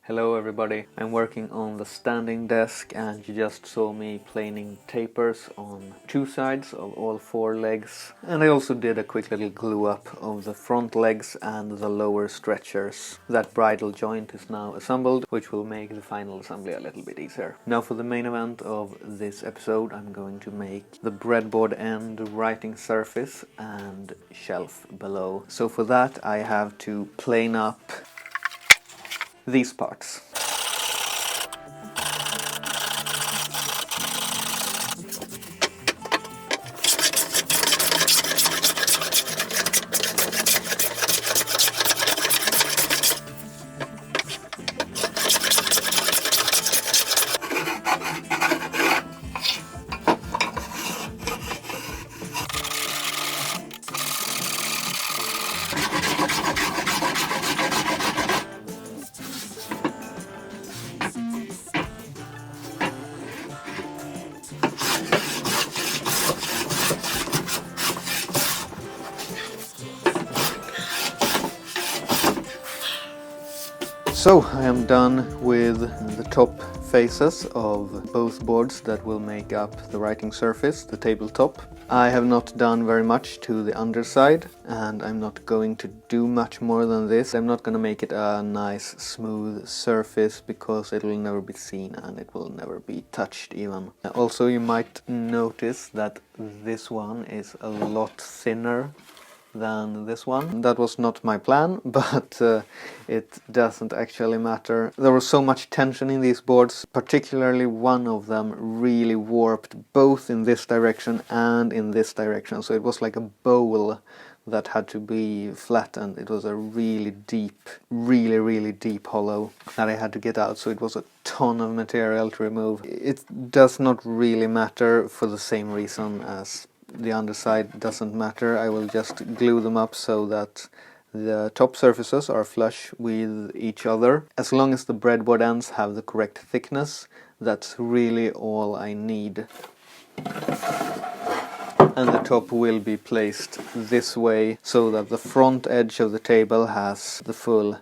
Hello everybody, I'm working on the standing desk and you just saw me planing tapers on two sides of all four legs. And I also did a quick little glue up of the front legs and the lower stretchers. That bridle joint is now assembled, which will make the final assembly a little bit easier. Now for the main event of this episode, I'm going to make the breadboard end writing surface and shelf below. So for that I have to plane up these parts. So I am done with the top faces of both boards that will make up the writing surface, the tabletop. I have not done very much to the underside and I'm not going to do much more than this. I'm not going to make it a nice smooth surface because it will never be seen and it will never be touched even. Also you might notice that this one is a lot thinner than this one. That was not my plan, but it doesn't actually matter. There was so much tension in these boards, particularly one of them really warped both in this direction and in this direction, so it was like a bowl that had to be flattened. It was a really deep, really deep hollow that I had to get out, so it was a ton of material to remove. It does not really matter for the same reason as the underside doesn't matter. I will just glue them up so that the top surfaces are flush with each other. As long as the breadboard ends have the correct thickness, that's really all I need. And the top will be placed this way so that the front edge of the table has the full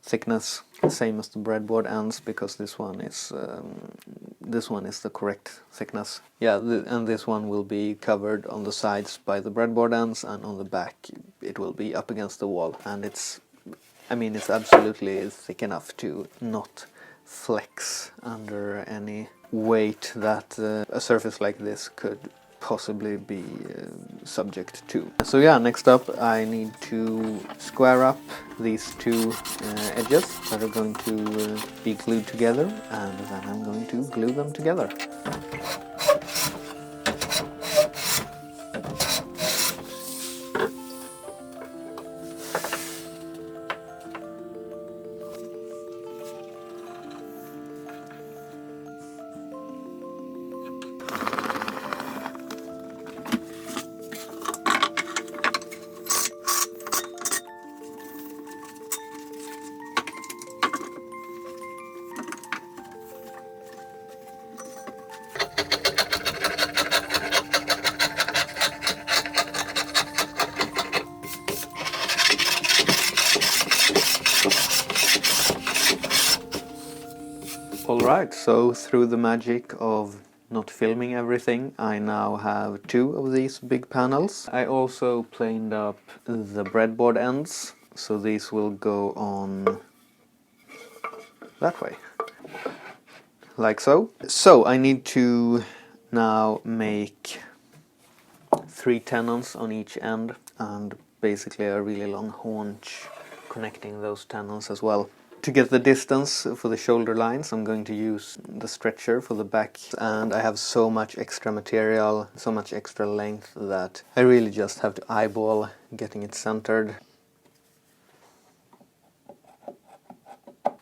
thickness, same as the breadboard ends, because this one is the correct thickness. Yeah, and this one will be covered on the sides by the breadboard ends, and on the back it will be up against the wall. And it's absolutely thick enough to not flex under any weight that a surface like this could possibly be subject to. So yeah, next up I need to square up these two edges that are going to be glued together, and then I'm going to glue them together. Alright, so through the magic of not filming everything, I now have two of these big panels. I also planed up the breadboard ends, so these will go on that way, like so. So I need to now make 3 tenons on each end, and basically a really long haunch connecting those tenons as well. To get the distance for the shoulder lines, I'm going to use the stretcher for the back, and I have so much extra material, so much extra length that I really just have to eyeball getting it centered.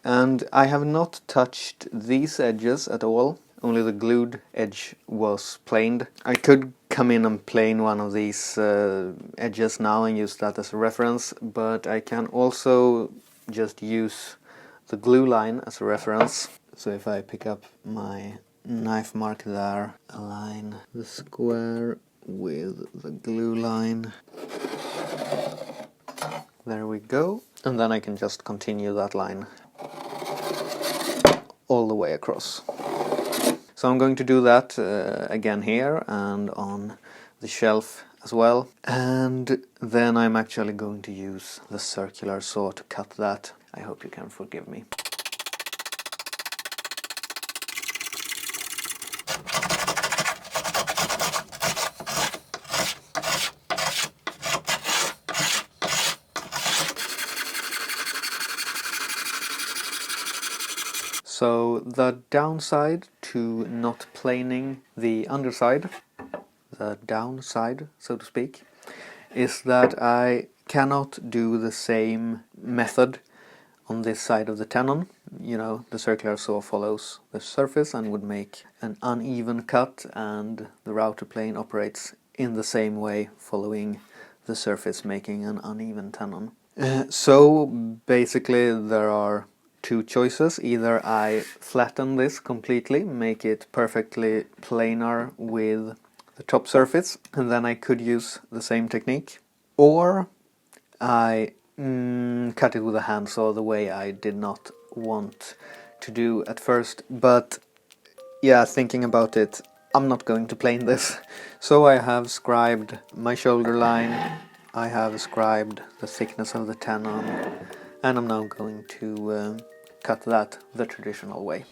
And I have not touched these edges at all, only the glued edge was planed. I could come in and plane one of these edges now and use that as a reference, but I can also just use the glue line as a reference. So if I pick up my knife mark there, align the square with the glue line. There we go. And then I can just continue that line. all the way across. So I'm going to do that again here and on the shelf as well. And then I'm actually going to use the circular saw to cut that. I hope you can forgive me. So the downside to not planing the underside, the downside so to speak, is that I cannot do the same method on this side of the tenon. You know, the circular saw follows the surface and would make an uneven cut, and the router plane operates in the same way, following the surface, making an uneven tenon. So basically there are two choices. Either I flatten this completely, make it perfectly planar with the top surface, and then I could use the same technique, or I cut it with a handsaw the way I did not want to do at first. But yeah, thinking about it, I'm not going to plane this. So I have scribed my shoulder line, I have scribed the thickness of the tenon, and I'm now going to cut that the traditional way.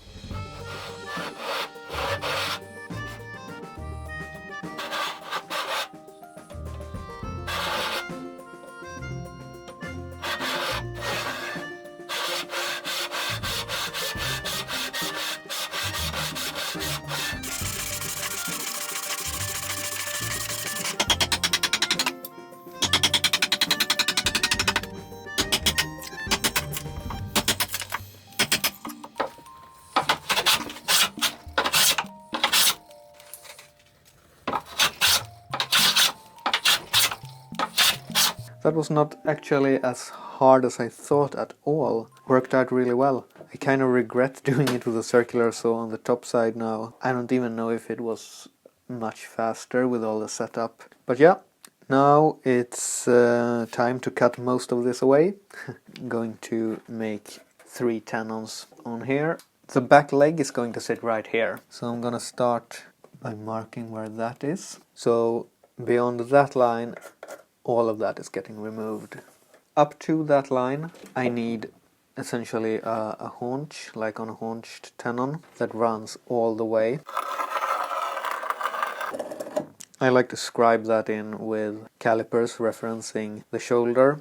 That was not actually as hard as I thought at all. Worked out really well. I kind of regret doing it with a circular saw on the top side now. I don't even know if it was much faster with all the setup. But yeah, now it's time to cut most of this away. I'm going to make 3 tenons on here. The back leg is going to sit right here. So I'm gonna start by marking where that is. So beyond that line, all of that is getting removed. Up to that line I need essentially a haunch, like on a haunched tenon, that runs all the way. I like to scribe that in with calipers referencing the shoulder,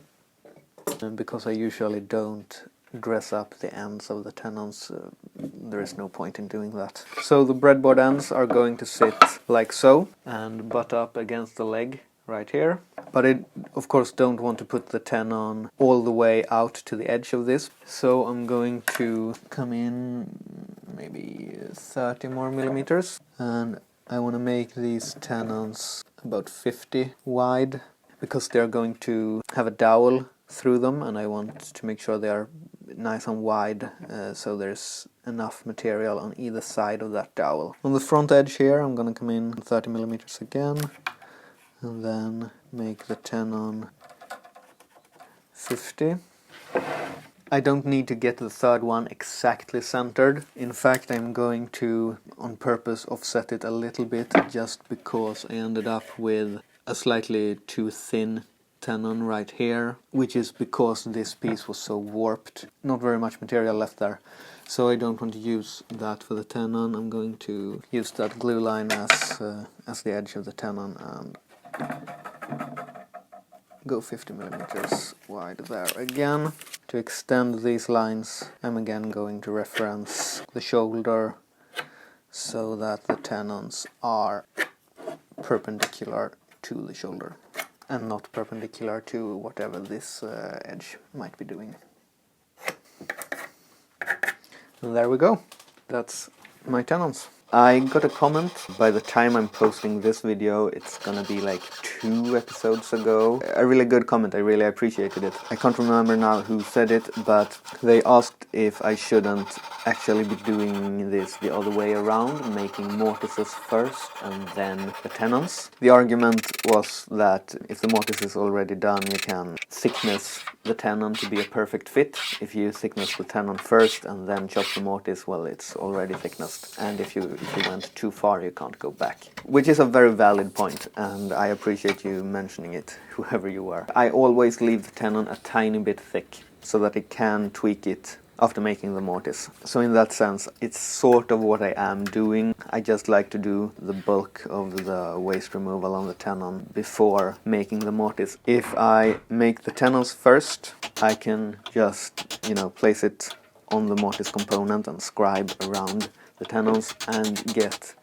because I usually don't dress up the ends of the tenons. There is no point in doing that. So the breadboard ends are going to sit like so and butt up against the leg right here. But I, of course, don't want to put the tenon all the way out to the edge of this. So I'm going to come in maybe 30 more millimeters. And I want to make these tenons about 50 wide, because they're going to have a dowel through them, and I want to make sure they are nice and wide, so there's enough material on either side of that dowel. On the front edge here I'm going to come in 30 millimeters again, and then make the tenon 50. I don't need to get the third one exactly centered. In fact, I'm going to, on purpose, offset it a little bit, just because I ended up with a slightly too thin tenon right here, which is because this piece was so warped. Not very much material left there, so I don't want to use that for the tenon. I'm going to use that glue line as the edge of the tenon and go 50 millimeters wide there again. To extend these lines, I'm again going to reference the shoulder so that the tenons are perpendicular to the shoulder and not perpendicular to whatever this edge might be doing. And there we go. That's my tenons. I got a comment. By the time I'm posting this video, it's gonna be like 2 episodes ago. A really good comment, I really appreciated it. I can't remember now who said it, but they asked if I shouldn't actually be doing this the other way around, making mortises first and then the tenons. The argument was that if the mortise is already done, you can thickness the tenon to be a perfect fit. If you thickness the tenon first and then chop the mortise, well, it's already thicknessed. And if you went too far, you can't go back. Which is a very valid point, and I appreciate you mentioning it, whoever you are. I always leave the tenon a tiny bit thick, so that I can tweak it after making the mortise. So in that sense, it's sort of what I am doing. I just like to do the bulk of the waste removal on the tenon before making the mortise. If I make the tenons first, I can just, place it on the mortise component and scribe around the tenons and get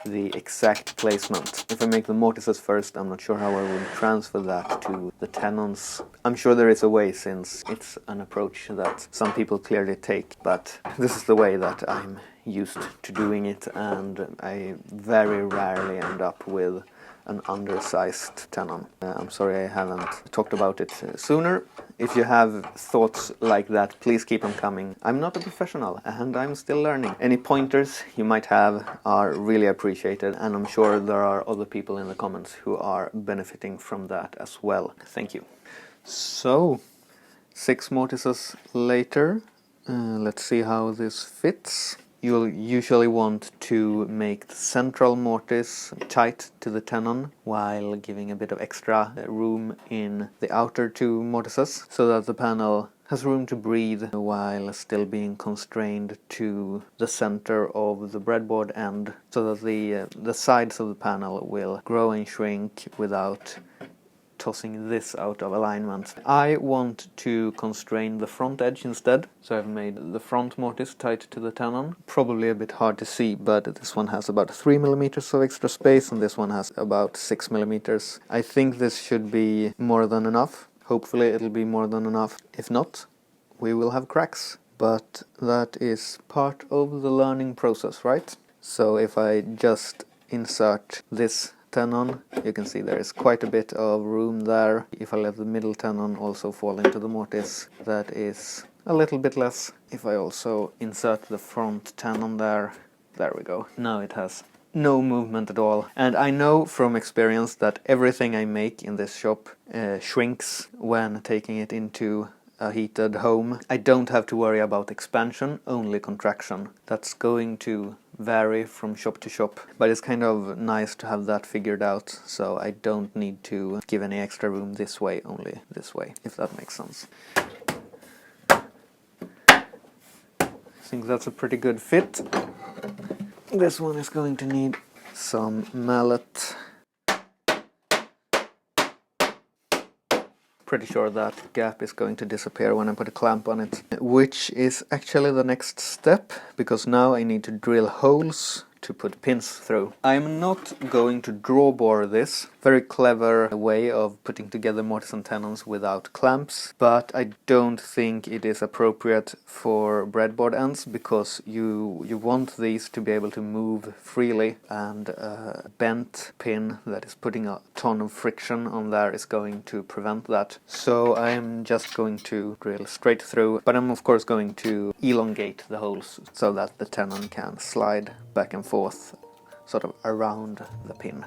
the exact placement. If I make the mortises first, I'm not sure how I will transfer that to the tenons. I'm sure there is a way, since it's an approach that some people clearly take, but this is the way that I'm used to doing it, and I very rarely end up with an undersized tenon. I'm sorry I haven't talked about it sooner. If you have thoughts like that, please keep them coming. I'm not a professional and I'm still learning. Any pointers you might have are really appreciated, and I'm sure there are other people in the comments who are benefiting from that as well. Thank you. So, 6 mortises later, let's see how this fits. You'll usually want to make the central mortise tight to the tenon while giving a bit of extra room in the outer 2 mortises, so that the panel has room to breathe while still being constrained to the center of the breadboard end, so that the sides of the panel will grow and shrink without tossing this out of alignment. I want to constrain the front edge instead, so I've made the front mortise tight to the tenon. Probably a bit hard to see, but this one has about 3 millimeters of extra space and this one has about 6 millimeters. I think this should be more than enough. Hopefully it'll be more than enough. If not, we will have cracks. But that is part of the learning process, right? So if I just insert this tenon, you can see there is quite a bit of room there. If I let the middle tenon also fall into the mortise, that is a little bit less. If I also insert the front tenon there we go. Now it has no movement at all. And I know from experience that everything I make in this shop shrinks when taking it into a heated home. I don't have to worry about expansion, only contraction. That's going to vary from shop to shop, but it's kind of nice to have that figured out, so I don't need to give any extra room this way, only this way, if that makes sense. I think that's a pretty good fit. This one is going to need some mallet. Pretty sure that gap is going to disappear when I put a clamp on it, which is actually the next step, because now I need to drill holes to put pins through. I'm not going to draw bore this. Very clever way of putting together mortise and tenons without clamps, but I don't think it is appropriate for breadboard ends, because you want these to be able to move freely, and a bent pin that is putting a ton of friction on there is going to prevent that. So I'm just going to drill straight through, but I'm of course going to elongate the holes so that the tenon can slide back and forth, sort of around the pin.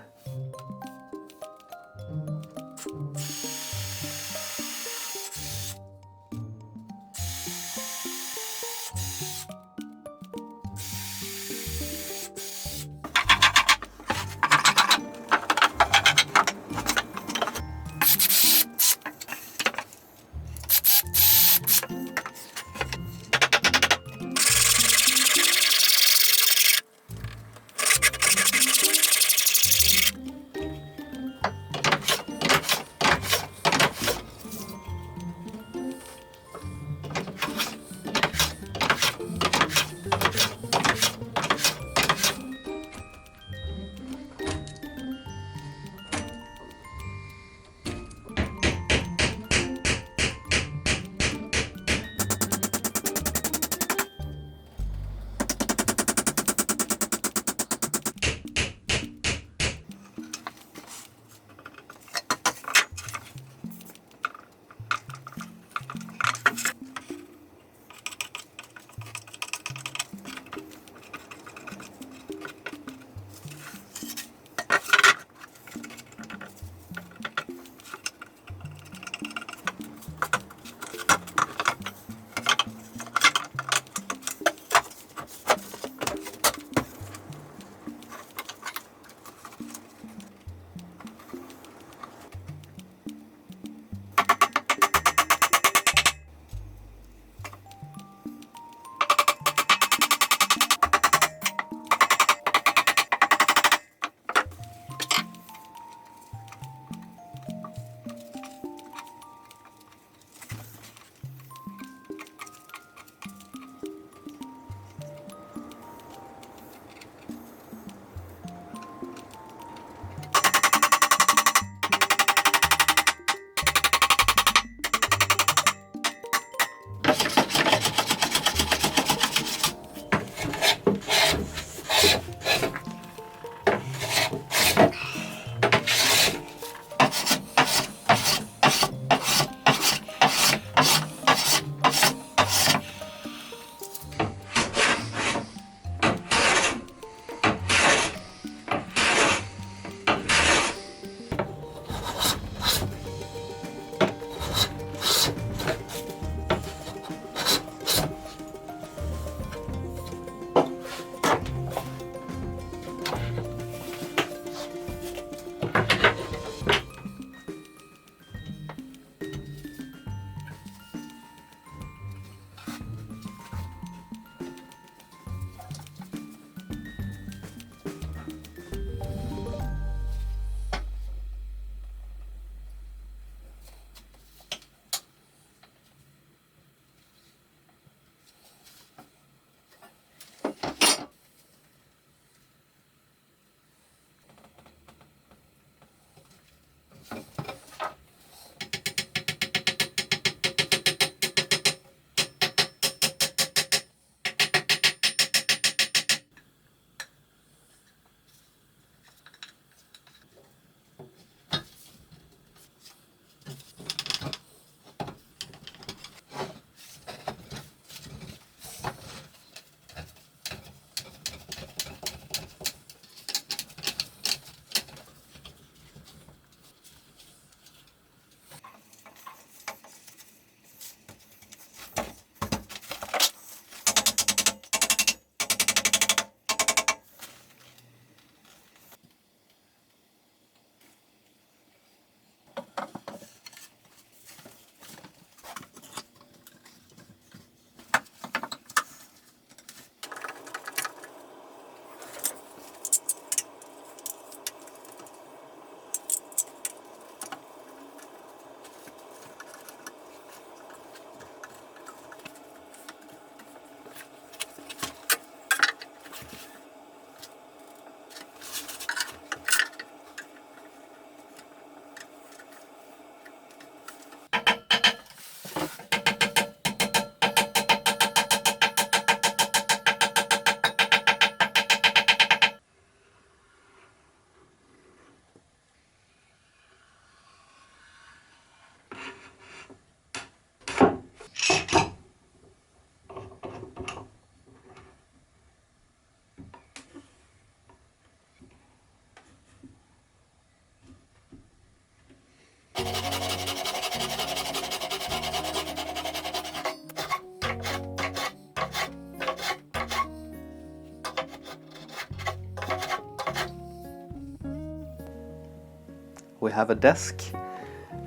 We have a desk,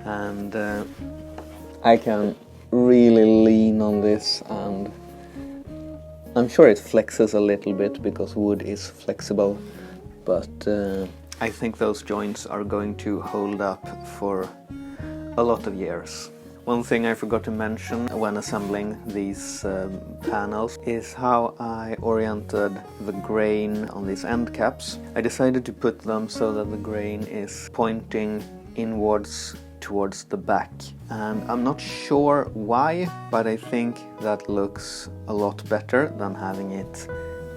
and I can really lean on this, and I'm sure it flexes a little bit because wood is flexible, but I think those joints are going to hold up for a lot of years. One thing I forgot to mention when assembling these panels is how I oriented the grain on these end caps. I decided to put them so that the grain is pointing inwards towards the back, and I'm not sure why, but I think that looks a lot better than having it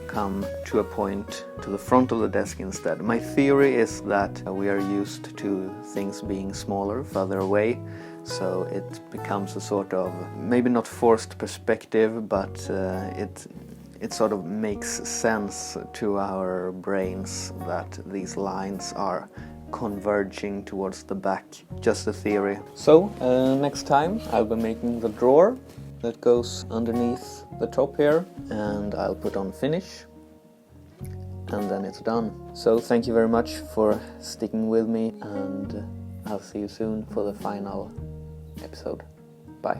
come to a point to the front of the desk instead. My theory is that we are used to things being smaller, further away, so it becomes a sort of, maybe not forced perspective, but it sort of makes sense to our brains that these lines are converging towards the back. Just a theory. So next time I'll be making the drawer that goes underneath the top here, and I'll put on finish, and then it's done. So thank you very much for sticking with me, and I'll see you soon for the final episode. Bye.